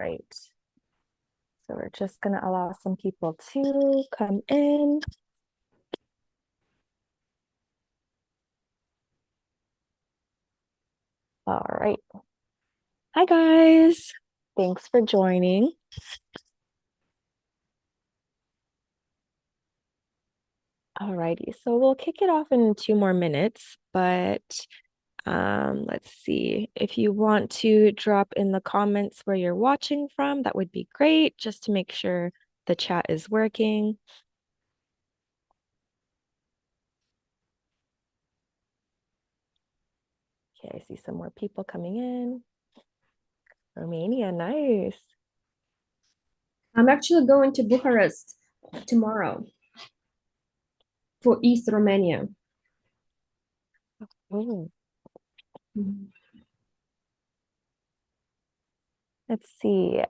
right. So we're just going to allow some people to come in. All right. Hi, guys. Thanks for joining. All righty. So we'll kick it off in 2 more minutes, but let's see. If you want to drop in the comments where you're watching from, that would be great, just to make sure the chat is working. Okay, I see some more people coming in. Romania, nice. I'm actually going to Bucharest tomorrow for East Romania. Oh, Mhm. let's see.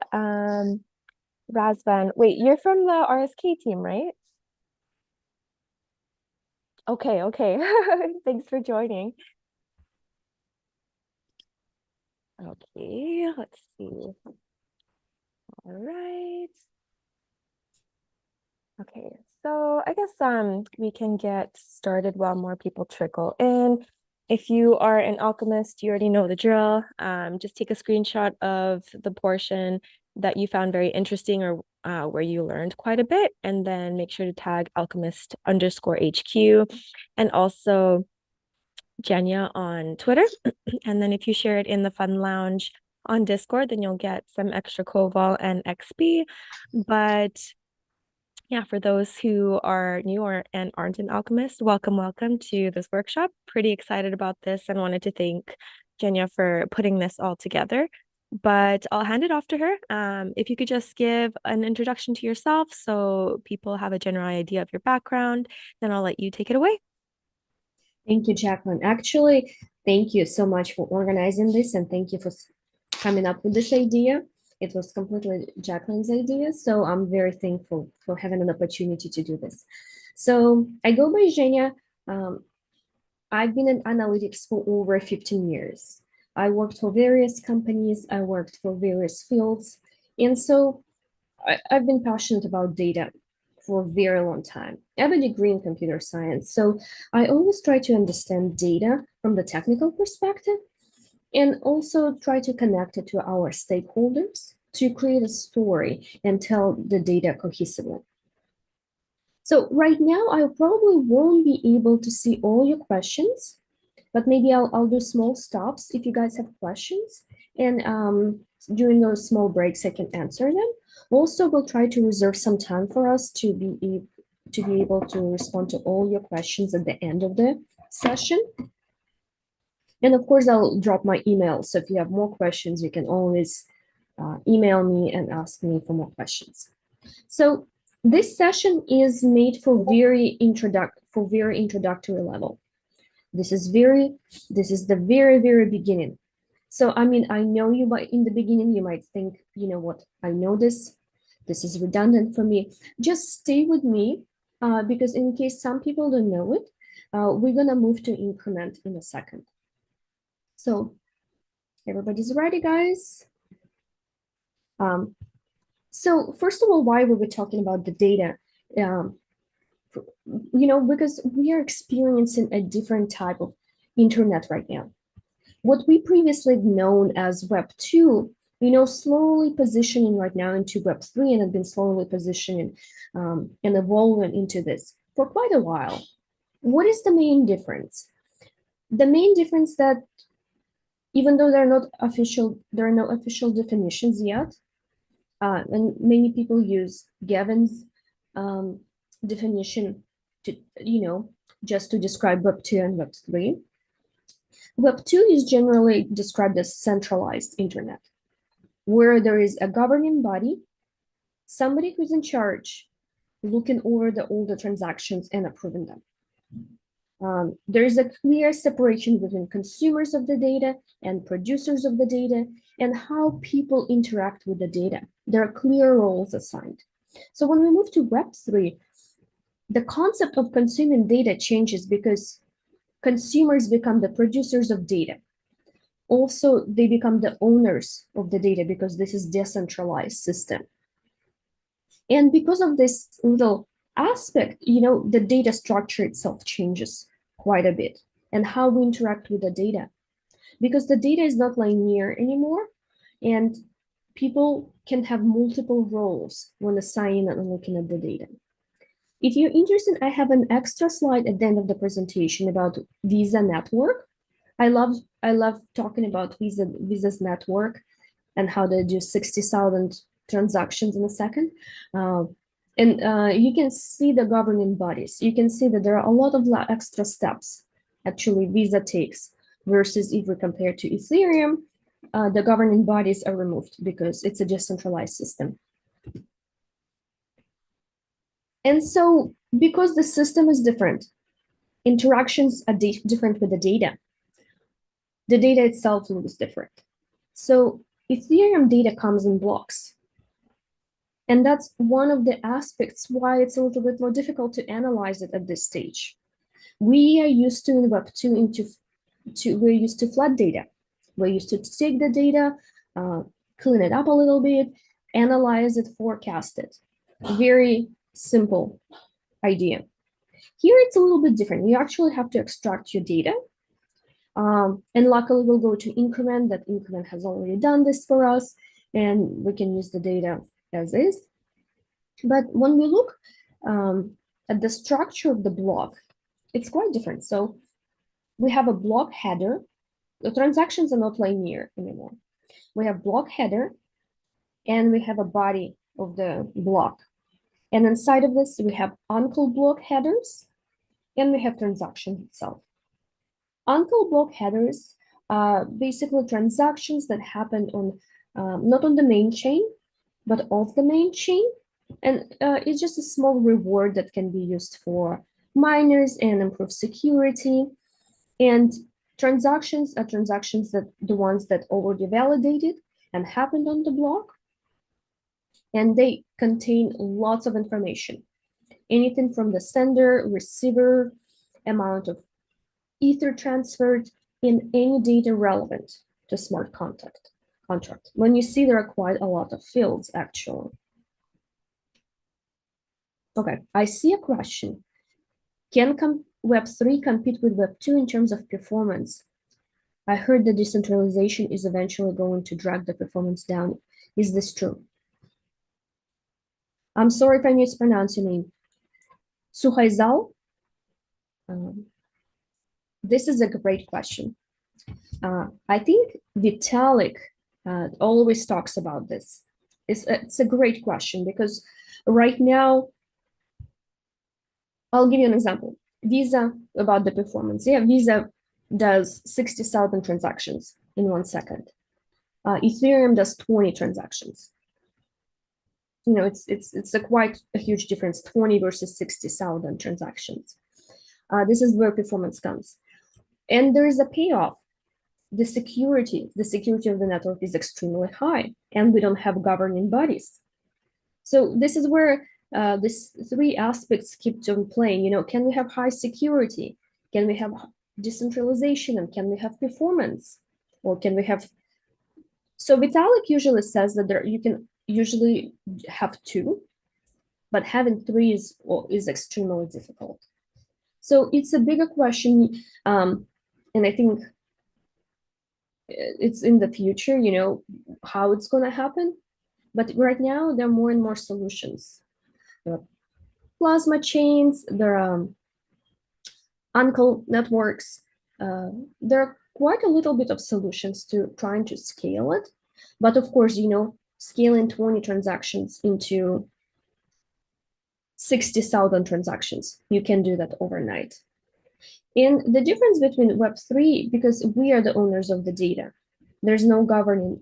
Razvan, wait, you're from the RSK team, right? Okay, okay. Thanks for joining. Okay, let's see. All right. Okay, so I guess we can get started while more people trickle in. If you are an alchemist, you already know the drill. Just take a screenshot of the portion that you found very interesting or where you learned quite a bit, and then make sure to tag alchemist underscore HQ and also Jenya on Twitter. And then if you share it in the Fun Lounge on Discord, then you'll get some extra Koval and XP. But yeah, for those who are new and aren't an alchemist, welcome to this workshop. Pretty excited about this and wanted to thank Jenya for putting this all together. But I'll hand it off to her. If you could just give an introduction to yourself so people have a general idea of your background, then I'll let you take it away. Thank you, Jacqueline. Actually, thank you so much for organizing this and thank you for coming up with this idea. It was completely Jacqueline's idea, so I'm very thankful for having an opportunity to do this. So I go by Zhenya. Um, I've been in analytics for over 15 years. I worked for various companies, I worked for various fields, and so I've been passionate about data for a very long time. I have a degree in computer science, so I always try to understand data from the technical perspective and also try to connect it to our stakeholders to create a story and tell the data cohesively. So right now, I probably won't be able to see all your questions, but maybe I'll do small stops if you guys have questions. And during those small breaks, I can answer them. Also, we'll try to reserve some time for us to be able to respond to all your questions at the end of the session. And of course, I'll drop my email. So if you have more questions, you can always email me and ask me for more questions. So this session is made for very introductory level. This is the very beginning. So I mean, I know you might in the beginning you might think, you know what, I know this. This is redundant for me. Just stay with me because in case some people don't know it, we're gonna move to increment in a second. So everybody's ready, guys? Um, so first of all, why were we talking about the data? Um, because we are experiencing a different type of internet right now. What we previously known as Web 2, slowly positioning right now into Web 3 and have been slowly positioning and evolving into this for quite a while. What is the main difference? The main difference that even though there are no official definitions yet, and many people use Gavin's definition to, just to describe Web 2 and Web 3. Web 2 is generally described as centralized internet, where there is a governing body, somebody who's in charge, looking over all the transactions and approving them. There is a clear separation between consumers of the data and producers of the data and how people interact with the data. There are clear roles assigned. So when we move to Web 3, the concept of consuming data changes because consumers become the producers of data. also they become the owners of the data because this is decentralized system. And because of this little aspect, the data structure itself changes quite a bit, and how we interact with the data, because the data is not linear anymore, and people can have multiple roles when assigning and looking at the data. If you're interested, I have an extra slide at the end of the presentation about Visa network. I love talking about Visa's network and how they do 60,000 transactions in a second. You can see the governing bodies. You can see that there are a lot of extra steps actually Visa takes, versus if we compare to Ethereum, the governing bodies are removed because it's a decentralized system. And so because the system is different, interactions are different with the data itself looks different. So Ethereum data comes in blocks. And that's one of the aspects why it's a little bit more difficult to analyze it at this stage. We are used to in Web2 we're used to flat data. We're used to take the data, clean it up a little bit, analyze it, forecast it. Very simple idea. Here it's a little bit different. You actually have to extract your data. And luckily we'll go to Increment. That Increment has already done this for us, and we can use the data as is. But when we look at the structure of the block, it's quite different. So we have a block header. The transactions are not linear anymore. We have block header, and we have a body of the block. And inside of this, we have uncle block headers, and we have transaction itself. Uncle block headers are basically transactions that happen on not on the main chain, but off the main chain. And it's just a small reward that can be used for miners and improve security. And transactions are transactions that the ones that already validated and happened on the block. And they contain lots of information. Anything from the sender, receiver, amount of Ether transferred, in any data relevant to smart contract. When you see there are quite a lot of fields actually. Okay, I see a question. Can Web3 compete with Web2 in terms of performance? I heard that decentralization is eventually going to drag the performance down. Is this true? I'm sorry if I mispronounce your name. Suhaizal? This is a great question. I think Vitalik always talks about this. It's a great question because right now, I'll give you an example. Visa, about the performance. Yeah, Visa does 60,000 transactions in 1 second. Ethereum does 20 transactions. It's quite a huge difference, 20 versus 60,000 transactions. This is where performance comes. And there is a payoff. The security of the network is extremely high, and we don't have governing bodies. So this is where these 3 aspects keep on playing. Can we have high security? Can we have decentralization? And can we have performance? Or can we have... So Vitalik usually says that you can usually have 2, but having 3 is extremely difficult. So it's a bigger question, and I think it's in the future, how it's going to happen. But right now, there are more and more solutions. There are plasma chains, there are uncle networks. There are quite a little bit of solutions to trying to scale it. But of course, scaling 20 transactions into 60,000 transactions, you can do that overnight. And the difference between Web3, because we are the owners of the data, there's no governing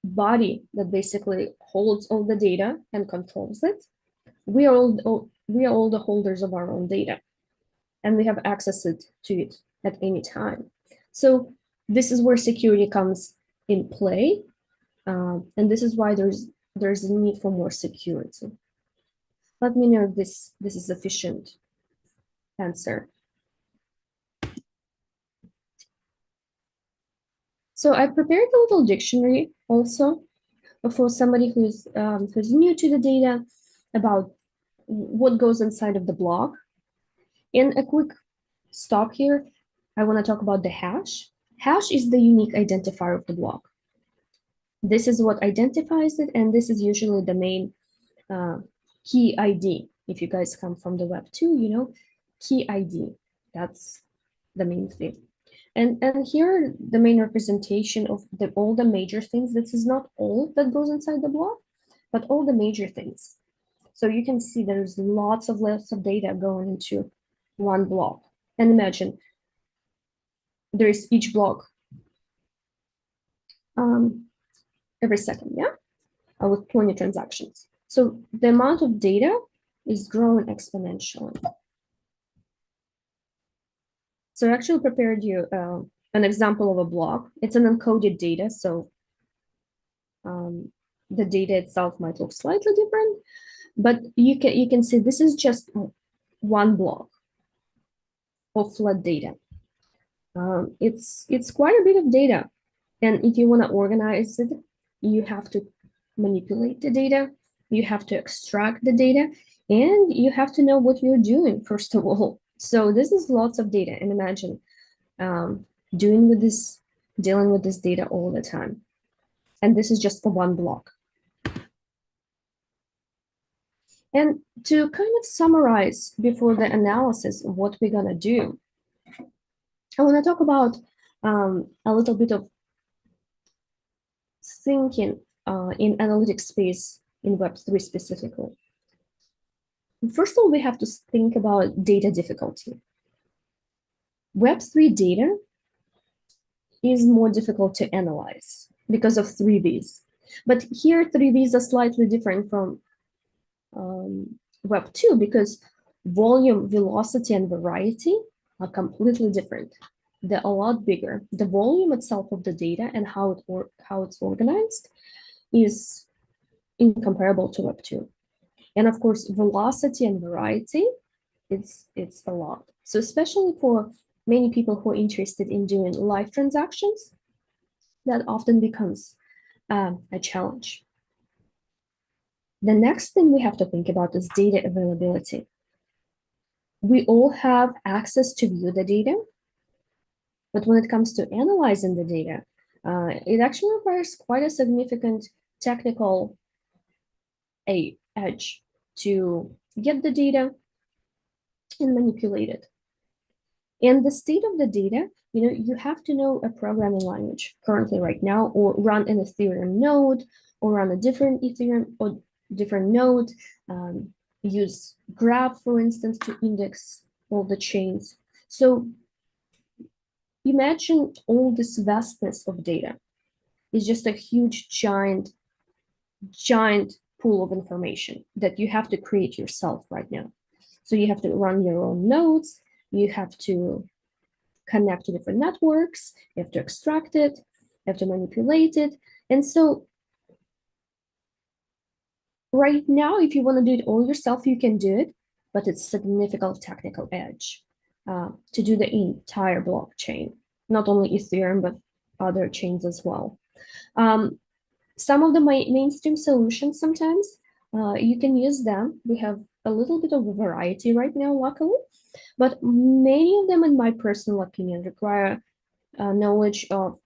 body that basically holds all the data and controls it. We are all the holders of our own data, and we have access to it at any time. So this is where security comes in play, and this is why there's a need for more security. Let me know if this is sufficient answer. So I prepared a little dictionary also for somebody who's new to the data about what goes inside of the block. And a quick stop here, I want to talk about the hash. Hash is the unique identifier of the block. This is what identifies it, and this is usually the main key ID. If you guys come from the Web2, you know, key ID, that's the main thing. And here, the main representation of all the major things. This is not all that goes inside the block, but all the major things. So you can see there's lots of data going into one block. And imagine there is each block every second, yeah, with 20 transactions. So the amount of data is growing exponentially. So I actually prepared you an example of a block. It's an encoded data, so the data itself might look slightly different, but you can see this is just one block of flat data. It's quite a bit of data, and if you want to organize it, you have to manipulate the data, you have to extract the data, and you have to know what you're doing first of all. So this is lots of data, and imagine dealing with this data all the time. And this is just for one block. And to kind of summarize before the analysis of what we're gonna do, I want to talk about a little bit of thinking in analytics space in Web3 specifically. First of all, we have to think about data difficulty. Web3 data is more difficult to analyze because of 3Vs. But here, 3Vs are slightly different from Web2 because volume, velocity, and variety are completely different. They're a lot bigger. The volume itself of the data and how it's organized is incomparable to Web2. And of course, velocity and variety, it's a lot. So especially for many people who are interested in doing live transactions, that often becomes a challenge. The next thing we have to think about is data availability. We all have access to view the data, but when it comes to analyzing the data, it actually requires quite a significant technical edge to get the data and manipulate it. And the state of the data, you have to know a programming language currently right now, or run an Ethereum node, or run a different Ethereum or different node, use Graph, for instance, to index all the chains. So imagine all this vastness of data is just a huge, giant pool of information that you have to create yourself right now. So you have to run your own nodes, you have to connect to different networks, you have to extract it, you have to manipulate it. And so right now, if you want to do it all yourself, you can do it, but it's significant technical edge to do the entire blockchain, not only Ethereum, but other chains as well. Some of the mainstream solutions, sometimes you can use them. We have a little bit of a variety right now, luckily, but many of them, in my personal opinion, require knowledge of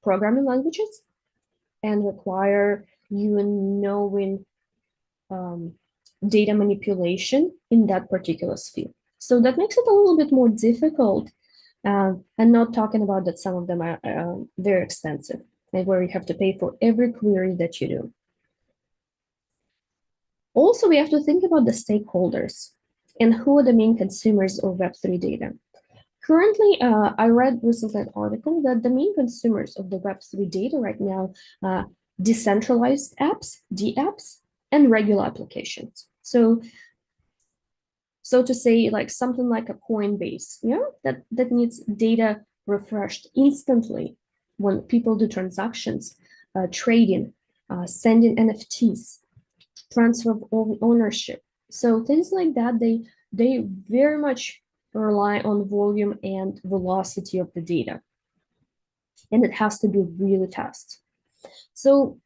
programming languages and require you knowing data manipulation in that particular sphere. So that makes it a little bit more difficult, and not talking about that some of them are very expensive, and where you have to pay for every query that you do. Also, we have to think about the stakeholders and who are the main consumers of Web3 data. Currently, I read recently an article that the main consumers of the Web3 data right now are decentralized apps, DApps, and regular applications. So to say, like something like a Coinbase, that needs data refreshed instantly when people do transactions, trading, sending NFTs, transfer of ownership. So things like that, they very much rely on volume and velocity of the data. and it has to be really fast. So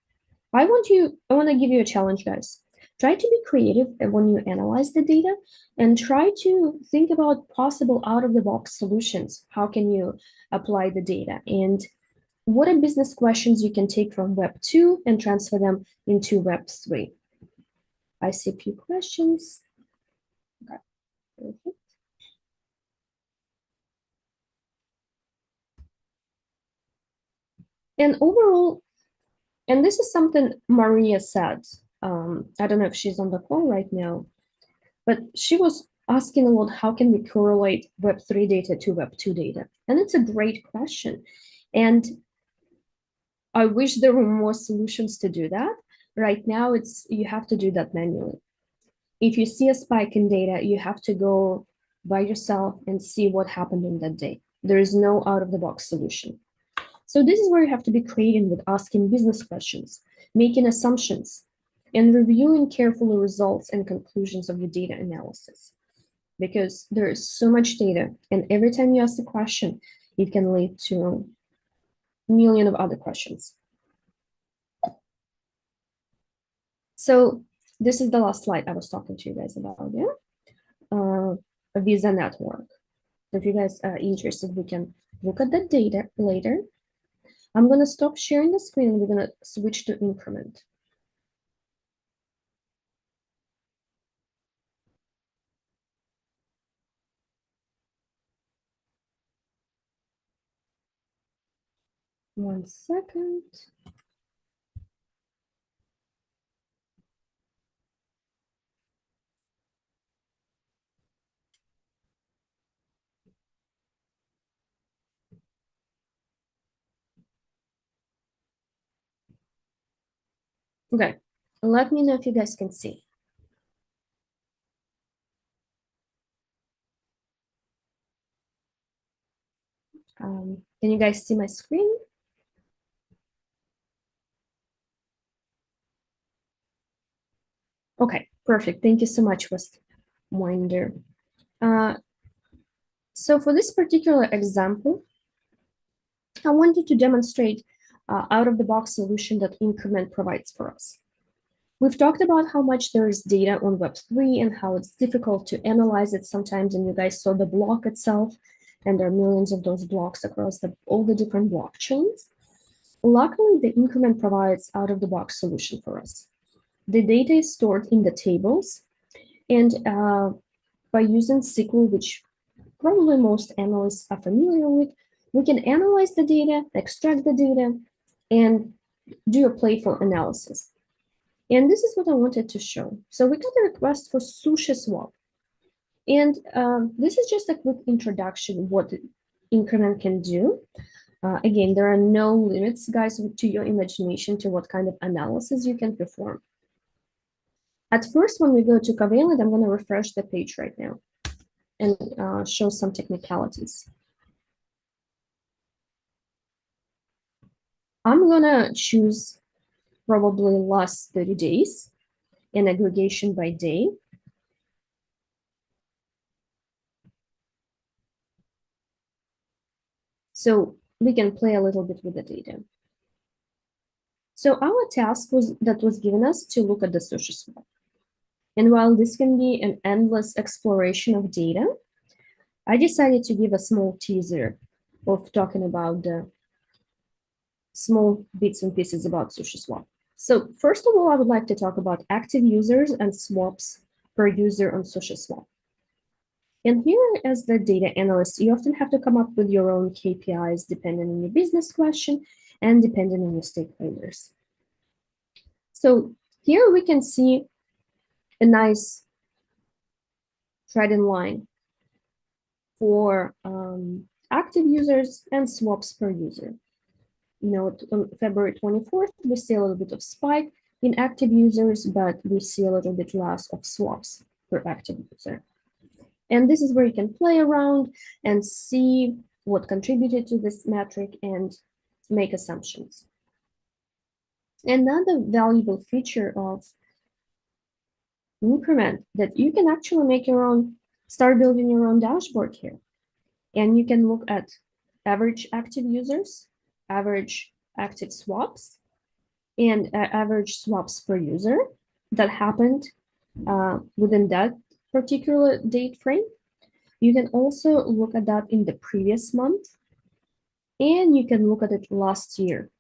I want to give you a challenge, guys. Try to be creative when you analyze the data and try to think about possible out-of-the-box solutions. How can you apply the data? And what are business questions you can take from Web 2 and transfer them into Web 3? I see a few questions. Okay, perfect. And overall, and this is something Maria said. I don't know if she's on the call right now, but she was asking a lot, how can we correlate Web3 data to Web2 data? And it's a great question. And I wish there were more solutions to do that. Right now, you have to do that manually. If you see a spike in data, you have to go by yourself and see what happened in that day. There is no out-of-the-box solution. So this is where you have to be creative with asking business questions, making assumptions, and reviewing carefully results and conclusions of your data analysis. Because there is so much data, and every time you ask a question, it can lead to a million of other questions. So this is the last slide I was talking to you guys about, yeah? A Visa network. So if you guys are interested, we can look at the data later. I'm gonna stop sharing the screen and we're gonna switch to Increment. One second. Okay, let me know if you guys can see. Can you guys see my screen? Okay, perfect. Thank you so much, Westwinder. So for this particular example, I wanted to demonstrate out-of-the-box solution that Increment provides for us. We've talked about how much there is data on Web3 and how it's difficult to analyze it sometimes, and you guys saw the block itself, and there are millions of those blocks across all the different blockchains. Luckily, the Increment provides out-of-the-box solution for us. The data is stored in the tables, and by using SQL, which probably most analysts are familiar with, we can analyze the data, extract the data, and do a playful analysis. And this is what I wanted to show. So we got a request for sushi swap. And this is just a quick introduction what Increment can do. Again, there are no limits, guys, to your imagination to what kind of analysis you can perform. At first, when we go to Covalent, I'm going to refresh the page right now and show some technicalities. I'm going to choose probably last 30 days and aggregation by day. So we can play a little bit with the data. So our task that was given us to look at the sushi swap. And while this can be an endless exploration of data, I decided to give a small teaser of talking about the small bits and pieces about sushi swap. So first of all, I would like to talk about active users and swaps per user on sushi swap. And here, as the data analyst, you often have to come up with your own KPIs depending on your business question and depending on your stakeholders. So here we can see a nice trending line for active users and swaps per user. You know, on February 24th, we see a little bit of spike in active users, but we see a little bit less of swaps per active user. And this is where you can play around and see what contributed to this metric and make assumptions. Another valuable feature of Increment that you can actually make your own, start building your own dashboard here. And you can look at average active users average active swaps and average swaps per user that happened within that particular date frame. You can also look at that in the previous month, and you can look at it last year.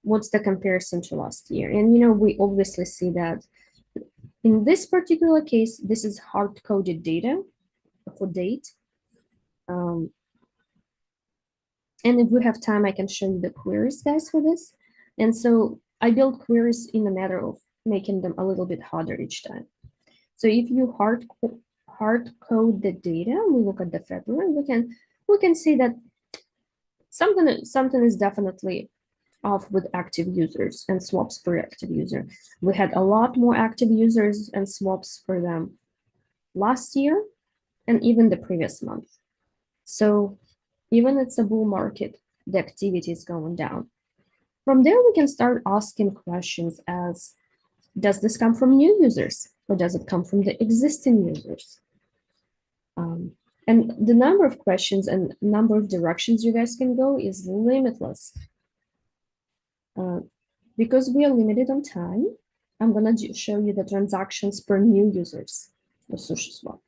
What's the comparison to last year? And we obviously see that in this particular case, this is hard-coded data for date. And if we have time, I can show you the queries, guys, for this. And so I build queries in a matter of making them a little bit harder each time. So if you hard code the data, we look at the February, we can see that something is definitely off with active users and swaps per active user. We had a lot more active users and swaps for them last year and even the previous month. So even it's a bull market, the activity is going down. From there, we can start asking questions as, does this come from new users or does it come from the existing users? And the number of questions and number of directions you guys can go is limitless. Because we are limited on time, I'm going to show you the transactions per new users of SushiSwap.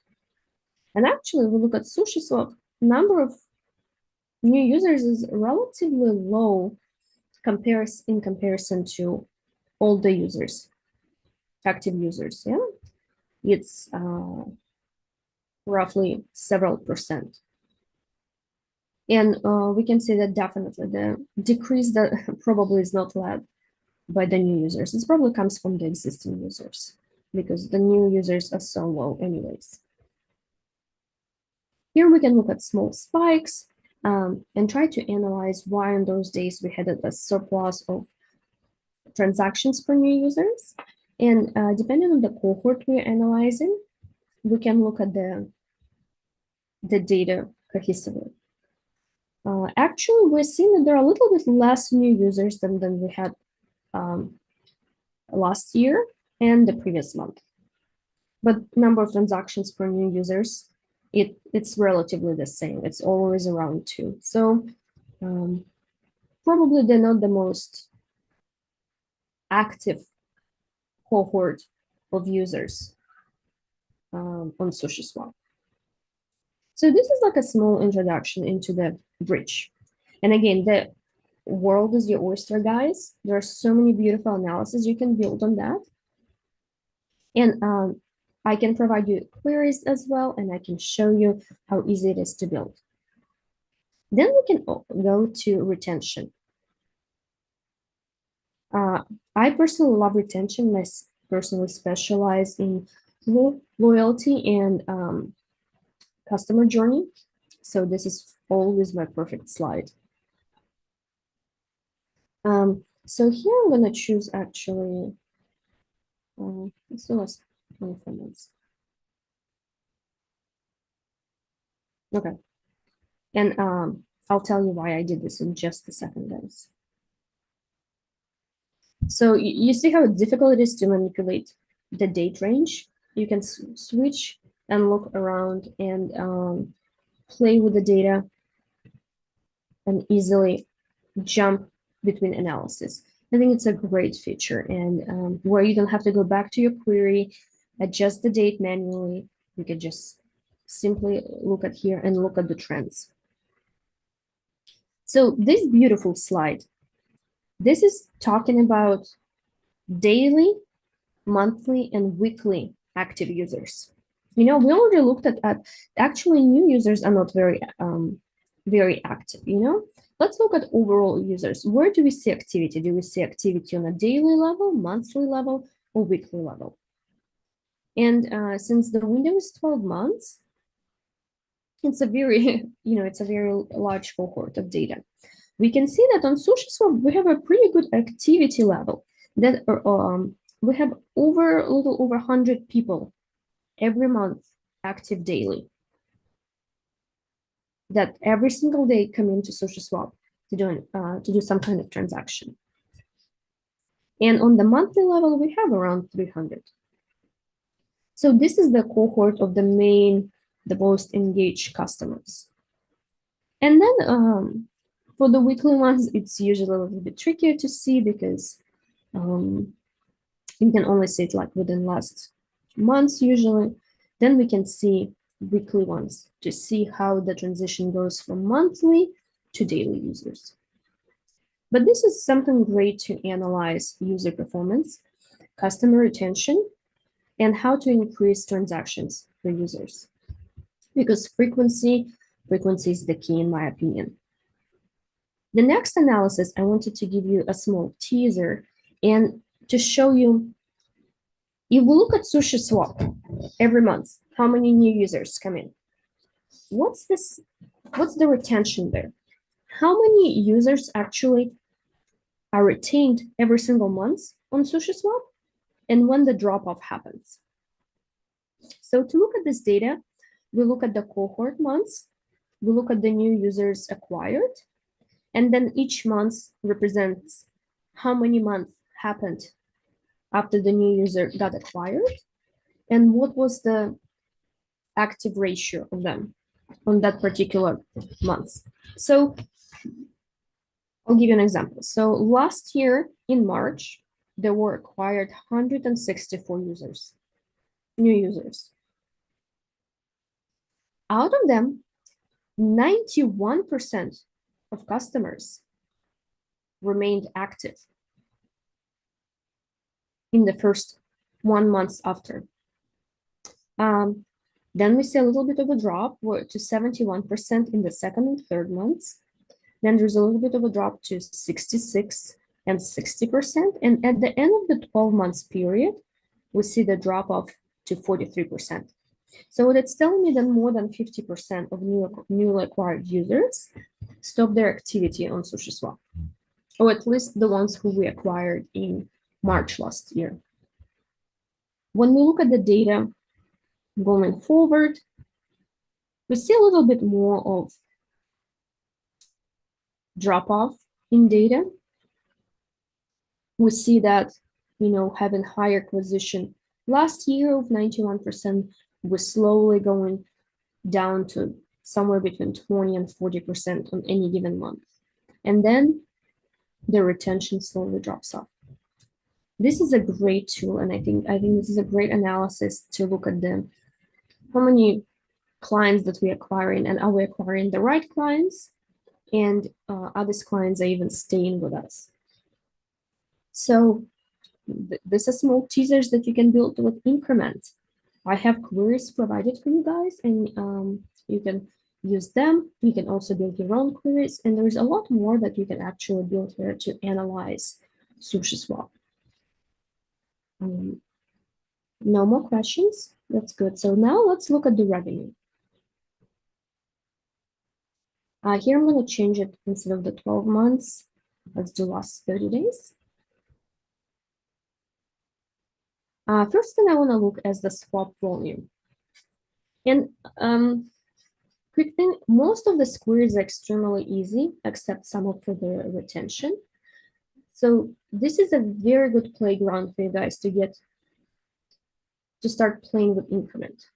And actually, we look at SushiSwap, number of new users is relatively low in comparison to all the users, active users. Yeah, it's roughly several percent. And we can see that definitely the decrease that probably is not led by the new users. It probably comes from the existing users because the new users are so low anyways. Here we can look at small spikes and try to analyze why in those days we had a surplus of transactions per new users. And depending on the cohort we're analyzing, we can look at the data cohesively. Actually, we're seeing that there are a little bit less new users than we had last year and the previous month. But number of transactions per new users, it's relatively the same. It's always around 2. So probably they're not the most active cohort of users on SushiSwap. So this is like a small introduction into the bridge. And again, the world is your oyster, guys. There are so many beautiful analyses you can build on that. And I can provide you queries as well, and I can show you how easy it is to build. Then we can go to retention. I personally love retention. I personally specialize in loyalty and customer journey. So this is always my perfect slide. So here I'm going to choose actually, let's do last 24 minutes. Okay. And I'll tell you why I did this in just a second, guys. So you see how difficult it is to manipulate the date range? You can switch and look around and play with the data and easily jump between analysis. I think it's a great feature, and where you don't have to go back to your query, adjust the date manually. You can just simply look at here and look at the trends. So this beautiful slide, this is talking about daily, monthly, and weekly active users. We already looked at actually new users are not very active. Let's look at overall users. Where do we see activity? Do we see activity on a daily level, monthly level, or weekly level? And since the window is 12 months, it's a very it's a very large cohort of data. We can see that on SushiSwap we have a pretty good activity level. That we have a little over 100 people every month active daily, that every single day come into SushiSwap to do some kind of transaction. And on the monthly level, we have around 300. So this is the cohort of the most engaged customers. And then For the weekly ones, it's usually a little bit trickier to see because you can only see it like within last months usually. Then we can see weekly ones to see how the transition goes from monthly to daily users. But this is something great to analyze user performance, customer retention, and how to increase transactions for users. Because frequency is the key in my opinion. The next analysis, I wanted to give you a small teaser and to show you, if we look at Sushi Swap every month, how many new users come in? What's the retention there? How many users actually are retained every single month on Sushi Swap, and when the drop-off happens? So to look at this data, we look at the cohort months, we look at the new users acquired, and then each month represents how many months happened after the new user got acquired, and what was the active ratio of them on that particular month. So I'll give you an example. So last year in March, there were acquired 164 users, new users. Out of them, 91% of customers remained active in the first 1 month after. Then we see a little bit of a drop to 71% in the second and third months. Then there's a little bit of a drop to 66 and 60%. And at the end of the 12 months period, we see the drop off to 43%. So it's telling me that more than 50% of newly acquired users stop their activity on SushiSwap, or at least the ones who we acquired in March last year. When we look at the data going forward, we see a little bit more of drop off in data. We see that, having higher acquisition last year of 91%, we're slowly going down to somewhere between 20 and 40% on any given month. And then the retention slowly drops off. This is a great tool, and I think this is a great analysis to look at how many clients that we're acquiring, and are we acquiring the right clients, and are these clients are even staying with us. So this is small teasers that you can build with Increment. I have queries provided for you guys, and you can use them. You can also build your own queries, and there's a lot more that you can actually build here to analyze SushiSwap. No more questions. That's good. So now let's look at the revenue. Here I'm going to change it instead of the 12 months. Let's do last 30 days. First thing I want to look at is the swap volume. And quick thing, most of the queries are extremely easy, except some of the retention. So this is a very good playground for you guys to start playing with Increment.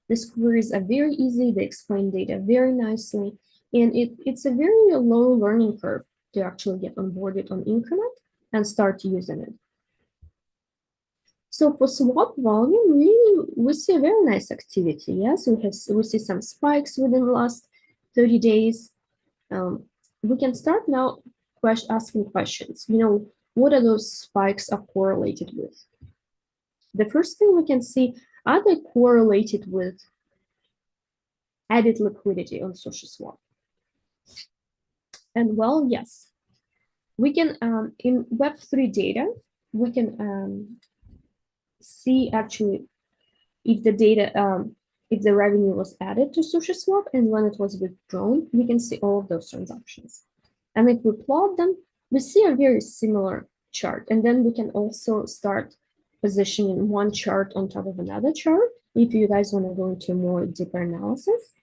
These queries are very easy, they explain data very nicely, and it's a very low learning curve to actually get onboarded on Increment and start using it. So for swap volume, we see a very nice activity. Yes, we see some spikes within the last 30 days. We can start now asking questions. What are those spikes are correlated with? The first thing we can see, are they correlated with added liquidity on SushiSwap? And well, yes. We can, in Web3 data, we can see actually if the data, if the revenue was added to SushiSwap and when it was withdrawn, we can see all of those transactions. And if we plot them, we see a very similar chart. And then we can also start positioning one chart on top of another chart if you guys want to go into more deeper analysis.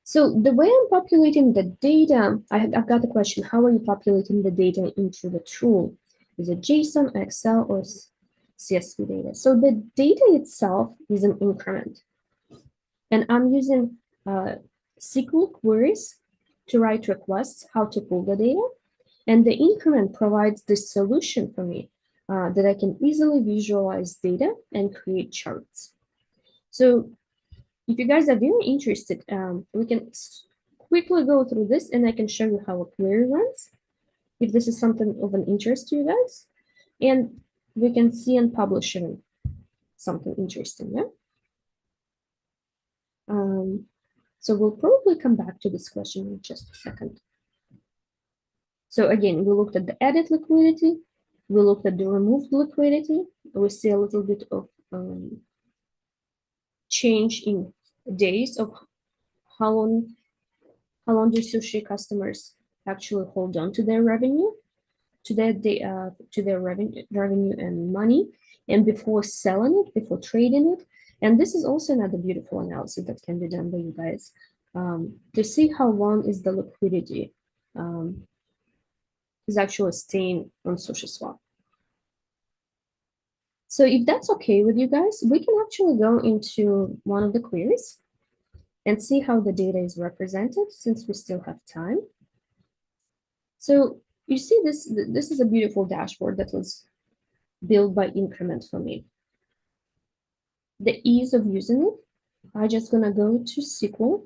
So the way I'm populating the data, I've got the question, how are you populating the data into the tool? Is it JSON, Excel, or CSV data. So the data itself is an increment. And I'm using SQL queries to write requests how to pull the data. And the increment provides this solution for me that I can easily visualize data and create charts. So if you guys are very interested, we can quickly go through this and I can show you how a query runs, if this is something of an interest to you guys. And we can see and publish something interesting, yeah? So we'll probably come back to this question in just a second. So again, we looked at the added liquidity, we looked at the removed liquidity, we see a little bit of change in days of how long do sushi customers actually hold on to their revenue, to their revenue and money, and before selling it, before trading it. And this is also another beautiful analysis that can be done by you guys to see how long is the liquidity is actually staying on SushiSwap. So if that's okay with you guys, we can actually go into one of the queries and see how the data is represented since we still have time. So you see this is a beautiful dashboard that was built by Increment for me. The ease of using it, I'm just gonna go to SQL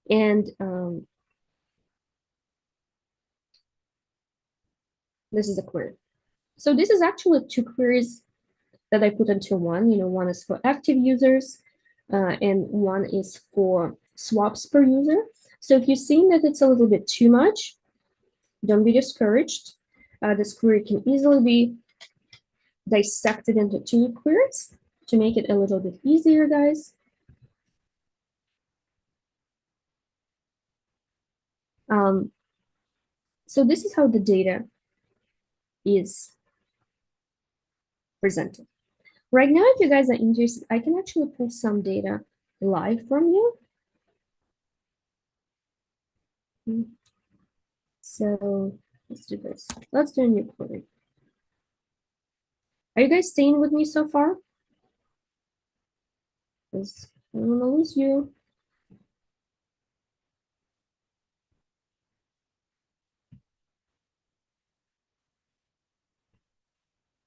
and this is a query. So this is actually two queries that I put into one. One is for active users and one is for swaps per user. So if you're seeing that it's a little bit too much, don't be discouraged. This query can easily be dissected into two queries to make it a little bit easier, guys. So this is how the data is presented. Right now, if you guys are interested, I can actually pull some data live from you. So let's do this. Let's do a new query. Are you guys staying with me so far? Because I don't want to lose you.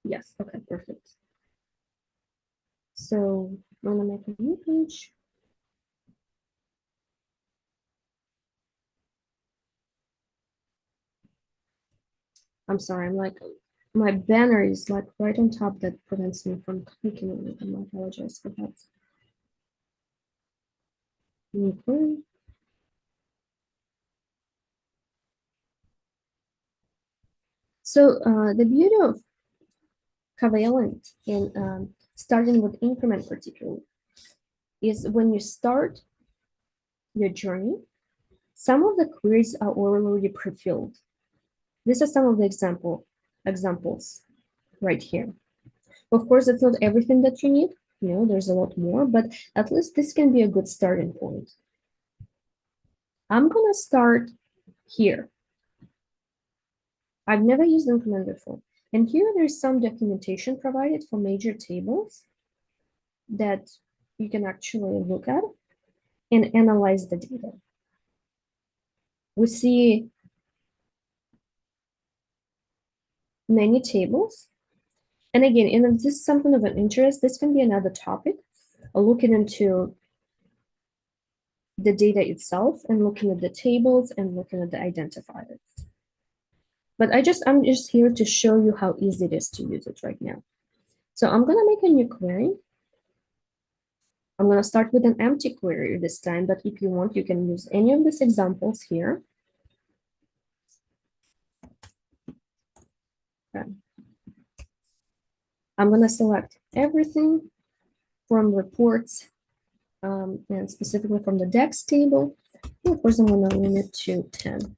Yes, okay, perfect. So I'm gonna make a new page. I'm sorry, my banner is like right on top that prevents me from clicking on it. I apologize for that. New query. So the beauty of Covalent and starting with Increment particularly is when you start your journey, some of the queries are already pre-filled. These are some of the examples right here. Of course, it's not everything that you need. There's a lot more, but at least this can be a good starting point. I'm gonna start here. I've never used Increment before. And here there's some documentation provided for major tables that you can actually look at and analyze the data. We see many tables. And again, if this is something of an interest, this can be another topic, looking into the data itself and looking at the tables and looking at the identifiers. But I'm just here to show you how easy it is to use it right now. So I'm gonna make a new query. I'm gonna start with an empty query this time, but if you want, you can use any of these examples here. Okay. I'm gonna select everything from reports and specifically from the DEX table. And of course, I'm gonna limit to 10.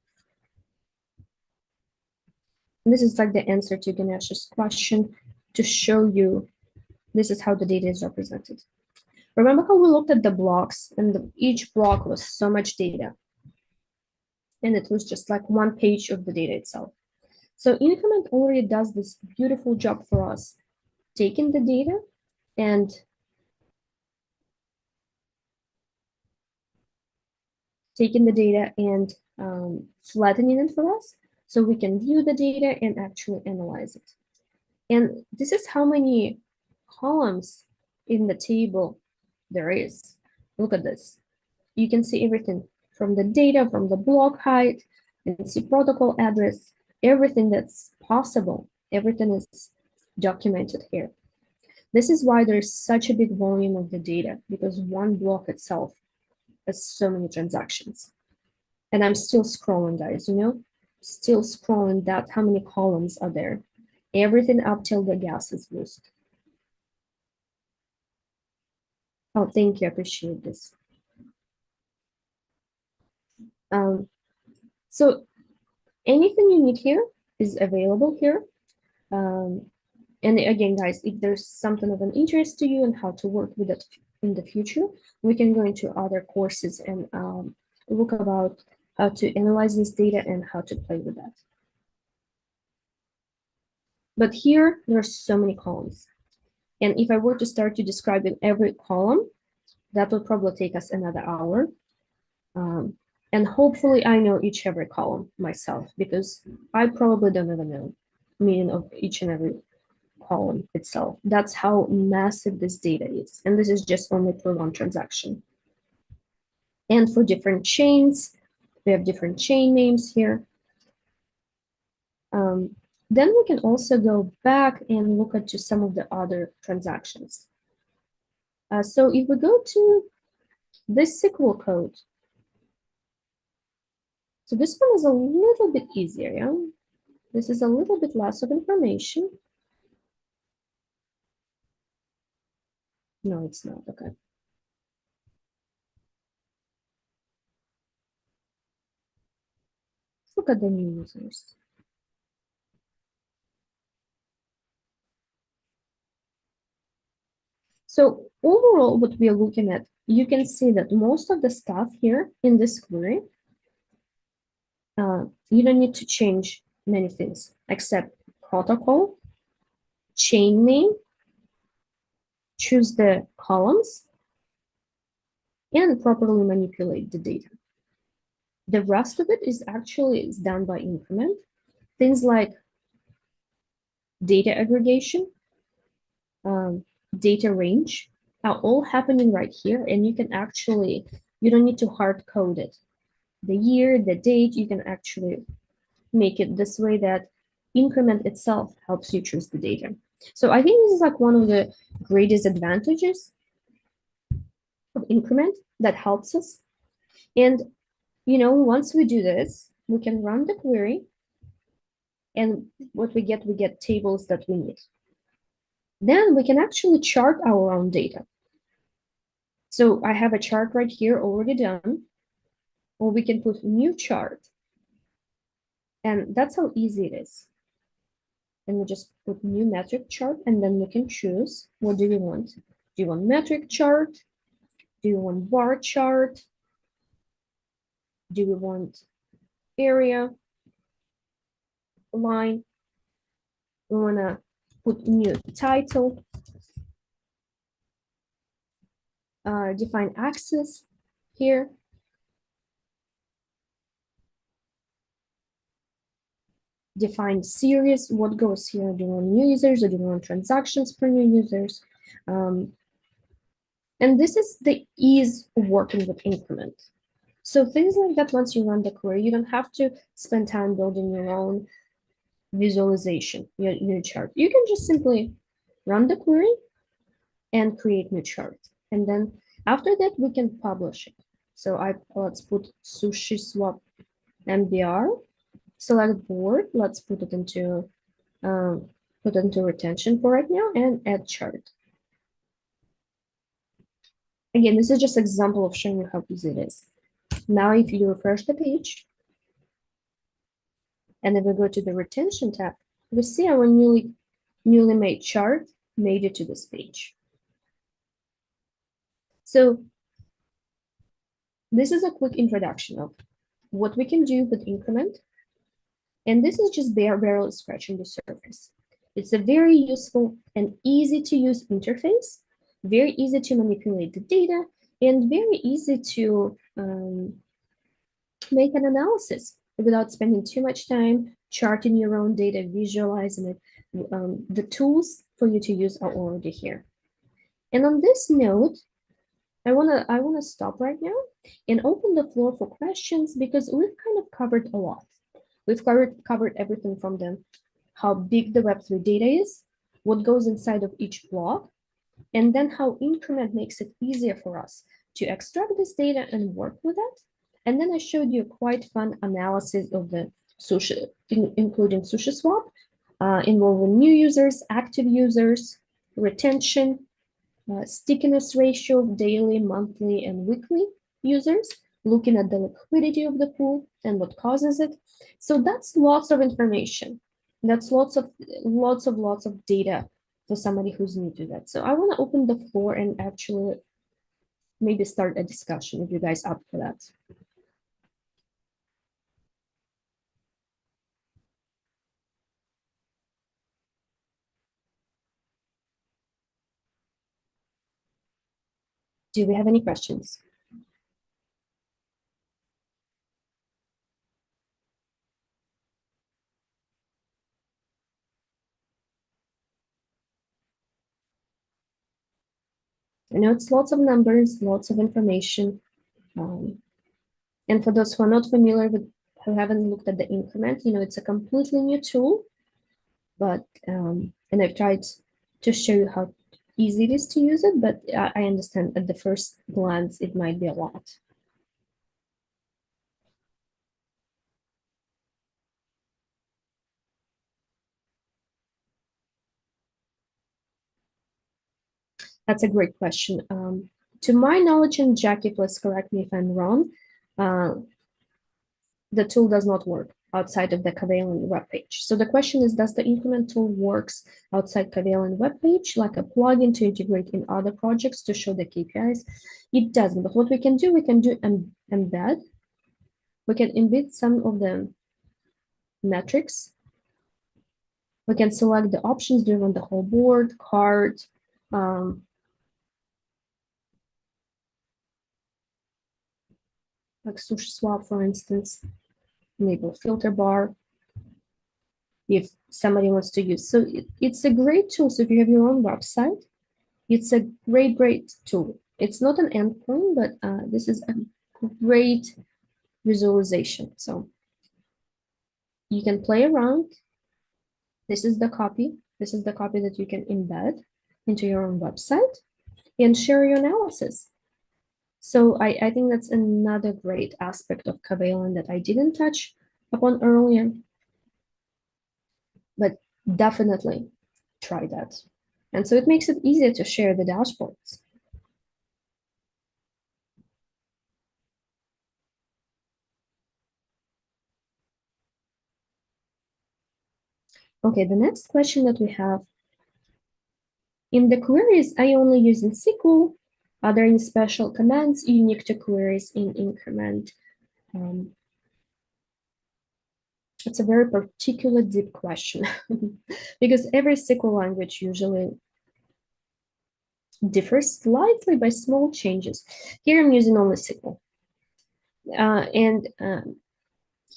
And this is like the answer to Ganesh's question to show you this is how the data is represented. Remember how we looked at the blocks and each block was so much data and it was just like one page of the data itself. So Increment already does this beautiful job for us, taking the data and flattening it for us so we can view the data and actually analyze it. And this is how many columns in the table there is. Look at this. You can see everything from the data, from the block height, and see protocol address, everything that's possible. Everything is documented here. This is why there's such a big volume of the data, because one block itself has so many transactions. And I'm still scrolling, guys, still scrolling that how many columns are there. Everything up till the gas is used. Oh, thank you, I appreciate this. So anything you need here is available here. And again, guys, if there's something of an interest to you and how to work with it in the future, we can go into other courses and look about how to analyze this data and how to play with that. But here, there are so many columns. And if I were to start to describe in every column, that would probably take us another hour. And hopefully I know every column myself, because I probably don't even know meaning of each and every column itself. That's how massive this data is. And this is just only for one transaction. And for different chains, we have different chain names here. Then we can also go back and look at just some of the other transactions. So if we go to this SQL code, so this one is a little bit easier, yeah? This is a little bit less of information. No, it's not, okay. Look at the new users. So overall, what we are looking at, you can see that most of the stuff here in this query, you don't need to change many things except protocol, chain name, choose the columns, and properly manipulate the data. The rest of it is actually done by Increment. Things like data aggregation, data range are all happening right here, and you can actually, you don't need to hard code it. The year, the date, you can actually make it this way that Increment itself helps you choose the data. So I think this is like one of the greatest advantages of Increment that helps us. And once we do this, we can run the query, and what we get tables that we need. Then we can actually chart our own data. So I have a chart right here already done, or we can put new chart. And that's how easy it is. And we just put new metric chart, and then we can choose what do you want. Do you want metric chart? Do you want bar chart? Do you want area, line? We want to put new title, define axis here. Define series, what goes here? Do you want new users, or do you want transactions per new users? And this is the ease of working with Increment. So things like that, once you run the query, you don't have to spend time building your own visualization, your new chart. You can just simply run the query and create new chart. And then after that, we can publish it. So let's put sushi swap MBR, select board. Let's put it into retention for right now, and add chart. Again, this is just an example of showing you how easy it is. Now, if you refresh the page, and then we go to the retention tab, we see our newly made chart made it to this page. So this is a quick introduction of what we can do with Increment And this is just barely scratching the surface. It's a very useful and easy to use interface, very easy to manipulate the data, and very easy to make an analysis without spending too much time charting your own data, visualizing it. The tools for you to use are already here. And on this note, I wanna stop right now and open the floor for questions because we've kind of covered a lot. We've covered everything from how big the Web3 data is, what goes inside of each block, and then how Increment makes it easier for us to extract this data and work with it. And then I showed you a quite fun analysis of the including SushiSwap, involving new users, active users, retention, stickiness ratio of daily, monthly, and weekly users, looking at the liquidity of the pool and what causes it. So that's lots of information. That's lots of data for somebody who's new to that. So I want to open the floor and actually maybe start a discussion if you guys up for that. Do we have any questions? I know it's lots of numbers, lots of information. And for those who are not familiar with, who haven't looked at the Increment, it's a completely new tool, but, and I've tried to show you how easy it is to use it, but I understand at the first glance, it might be a lot. That's a great question. To my knowledge, and Jackie, please correct me if I'm wrong, the tool does not work outside of the Kavalin webpage. So the question is, does the Increment tool works outside Kavalin webpage, like a plugin to integrate in other projects to show the KPIs? It doesn't, but what we can do embed. We can embed some of the metrics. We can select the options, do you want the whole board, card, like SushiSwap, for instance, enable filter bar if somebody wants to use. So it's a great tool. So if you have your own website, it's a great tool. It's not an endpoint, but this is a great visualization. So you can play around. This is the copy. This is the copy that you can embed into your own website and share your analysis. So I think that's another great aspect of Kavalin that I didn't touch upon earlier, but definitely try that. And so it makes it easier to share the dashboards. Okay, the next question that we have, in the queries, I only use in SQL. Are there any special commands unique to queries in Increment? It's a very particular deep question because every SQL language usually differs slightly by small changes. Here I'm using only SQL.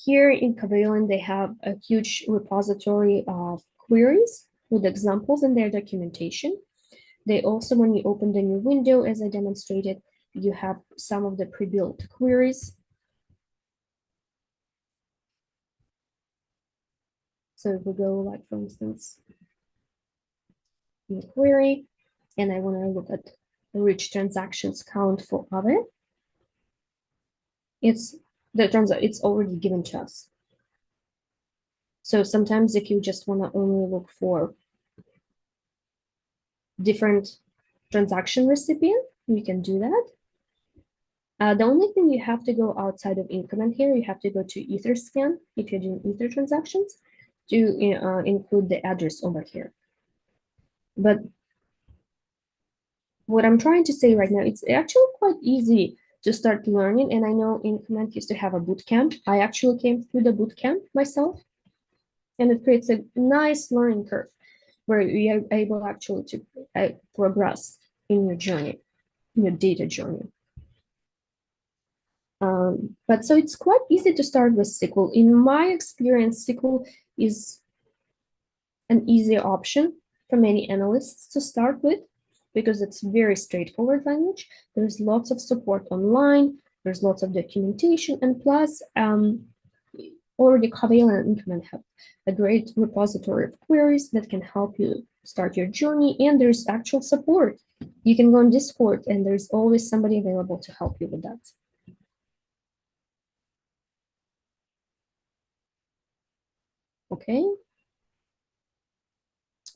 Here in Kavalin, they have a huge repository of queries with examples in their documentation. They also, when you open the new window, as I demonstrated, you have some of the pre-built queries. So if we go, like, for instance, new query, and I want to look at rich transactions count for other, it's already given to us. So sometimes if you just want to only look for different transaction recipient, you can do that. The only thing you have to go outside of Increment here, you have to go to Etherscan if you're doing Ether transactions to include the address over here. But what I'm trying to say right now, it's actually quite easy to start learning. And I know Increment used to have a boot camp. I actually came through the boot camp myself. And it creates a nice learning curve where you are able actually to progress in your journey, in your data journey. But so it's quite easy to start with SQL. In my experience, SQL is an easy option for many analysts to start with because it's very straightforward language. There's lots of support online, there's lots of documentation, and plus already Covalent and Increment have a great repository of queries that can help you start your journey, and there's actual support. You can go on Discord and there's always somebody available to help you with that. Okay.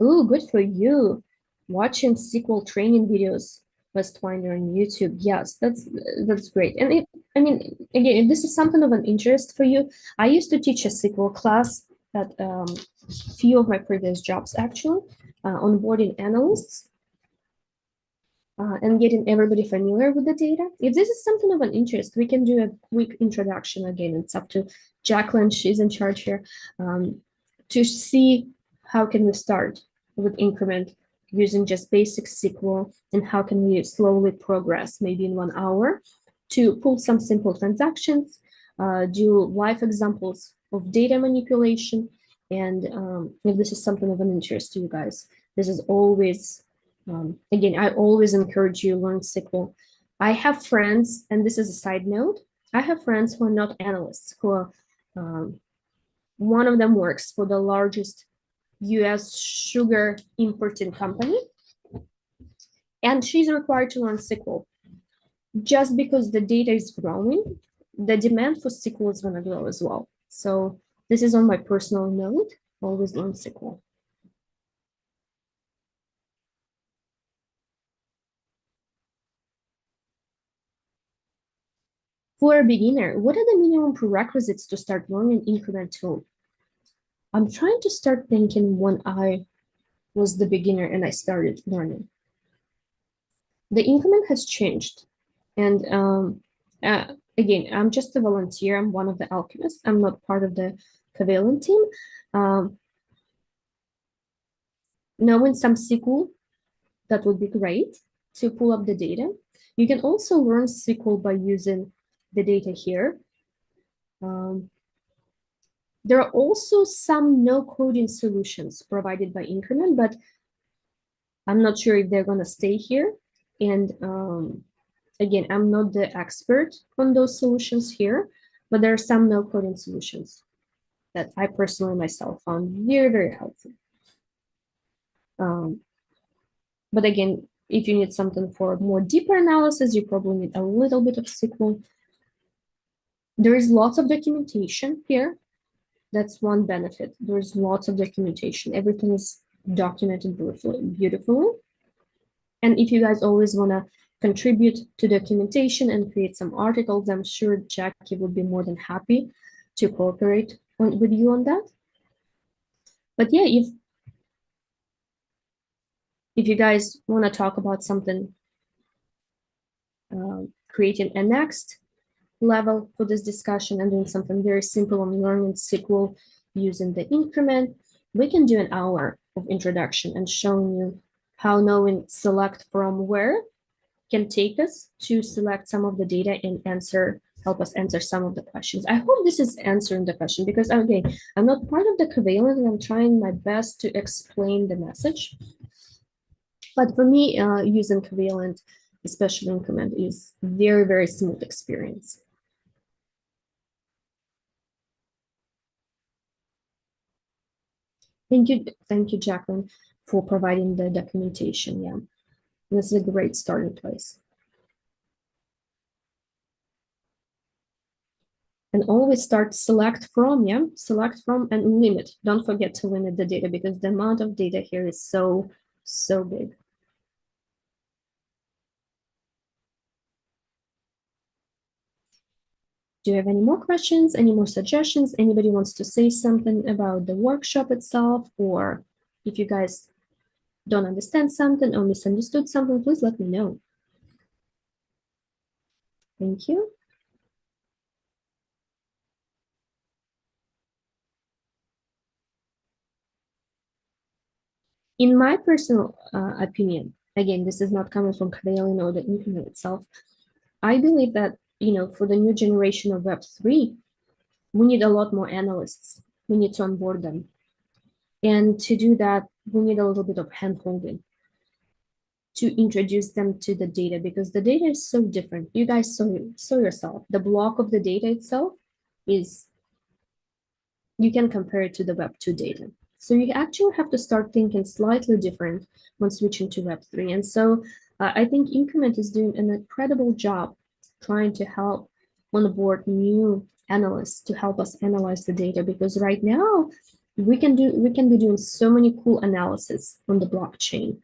Oh, good for you. Watching SQL training videos, Westwinder on YouTube. Yes, that's great. And I mean, again, if this is something of an interest for you, I used to teach a SQL class at few of my previous jobs actually, onboarding analysts. And getting everybody familiar with the data. If this is something of an interest, we can do a quick introduction again. It's up to Jacqueline, she's in charge here, to see how can we start with Increment using just basic SQL and how can we slowly progress, maybe in 1 hour, to pull some simple transactions, do live examples of data manipulation. And if this is something of an interest to you guys, this is always again, I always encourage you to learn SQL. I have friends, and this is a side note, I have friends who are not analysts, who are, one of them works for the largest US sugar importing company, and she's required to learn SQL. Just because the data is growing, the demand for SQL is going to grow as well. So this is on my personal note, always learn SQL. For a beginner, what are the minimum prerequisites to start learning Increment tool? I'm trying to start thinking when I was the beginner and I started learning. The Increment has changed. And again, I'm just a volunteer. I'm one of the alchemists. I'm not part of the Covalent team. Knowing some SQL, that would be great to pull up the data. You can also learn SQL by using the data here. There are also some no-coding solutions provided by Increment, but I'm not sure if they're going to stay here. And again, I'm not the expert on those solutions here, but there are some no-coding solutions that I personally myself found very, very helpful. But again, if you need something for more deeper analysis, you probably need a little bit of SQL. There is lots of documentation here. That's one benefit. There's lots of documentation. Everything is documented beautifully. And if you guys always want to contribute to documentation and create some articles, I'm sure Jackie would be more than happy to cooperate with you on that. But yeah, if you guys want to talk about something, creating a next level for this discussion and doing something very simple on learning SQL using the Increment, we can do an hour of introduction and showing you how knowing select from where can take us to select some of the data and help us answer some of the questions. I hope this is answering the question because, okay, I'm not part of the Covalent and I'm trying my best to explain the message. But for me, using Covalent, especially Increment, is very, very smooth experience. Thank you, Jacqueline, for providing the documentation. Yeah, this is a great starting place. And always start select from, yeah, select from and limit. Don't forget to limit the data because the amount of data here is so big. Do you have any more questions, any more suggestions? Anybody wants to say something about the workshop itself, or if you guys don't understand something or misunderstood something, please let me know. Thank you. In my personal opinion, again, this is not coming from Kadelin or the internet itself. I believe that, for the new generation of Web3, we need a lot more analysts. We need to onboard them. And to do that, we need a little bit of hand-holding to introduce them to the data, because the data is so different. You guys saw yourself. The block of the data itself is, you can compare it to the Web2 data. So you actually have to start thinking slightly different when switching to Web3. And so I think Increment is doing an incredible job trying to help onboard new analysts to help us analyze the data, because right now we can be doing so many cool analysis on the blockchain.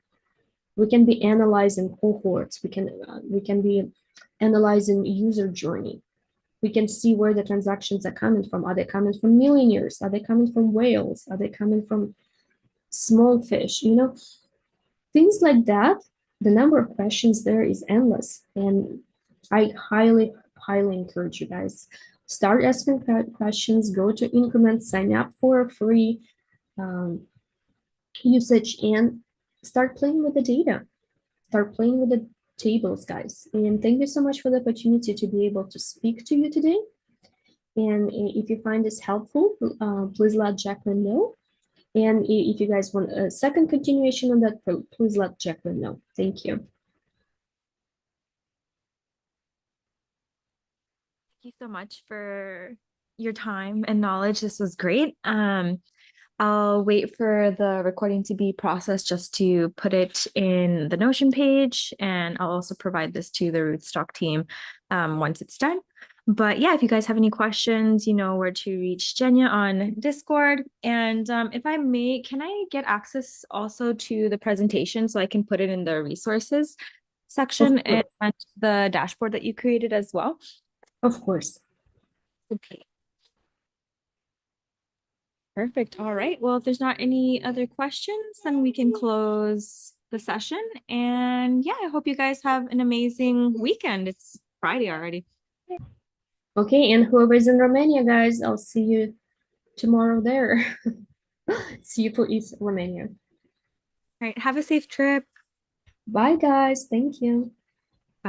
We can be analyzing cohorts. We can be analyzing user journey. We can see where the transactions are coming from. Are they coming from millionaires? Are they coming from whales? Are they coming from small fish? Things like that. The number of questions there is endless. And I highly, highly encourage you guys, start asking questions, go to Increment, sign up for a free um, usage, and start playing with the data. Start playing with the tables, guys. And thank you so much for the opportunity to be able to speak to you today. And if you find this helpful, please let Jacqueline know. And if you guys want a second continuation on that, please let Jacqueline know. Thank you. Thank you so much for your time and knowledge. This was great. I'll wait for the recording to be processed just to put it in the Notion page, and I'll also provide this to the Rootstock team once it's done. But yeah, if you guys have any questions, you know where to reach Jenya on Discord. And if I may, can I get access also to the presentation so I can put it in the resources section Of course. and the dashboard that you created as well? Of course. Okay. Perfect. All right. Well, if there's not any other questions, then we can close the session. And yeah, I hope you guys have an amazing weekend. It's Friday already. Okay, and whoever is in Romania, guys, I'll see you tomorrow there. See you for East Romania. All right. Have a safe trip. Bye, guys. Thank you.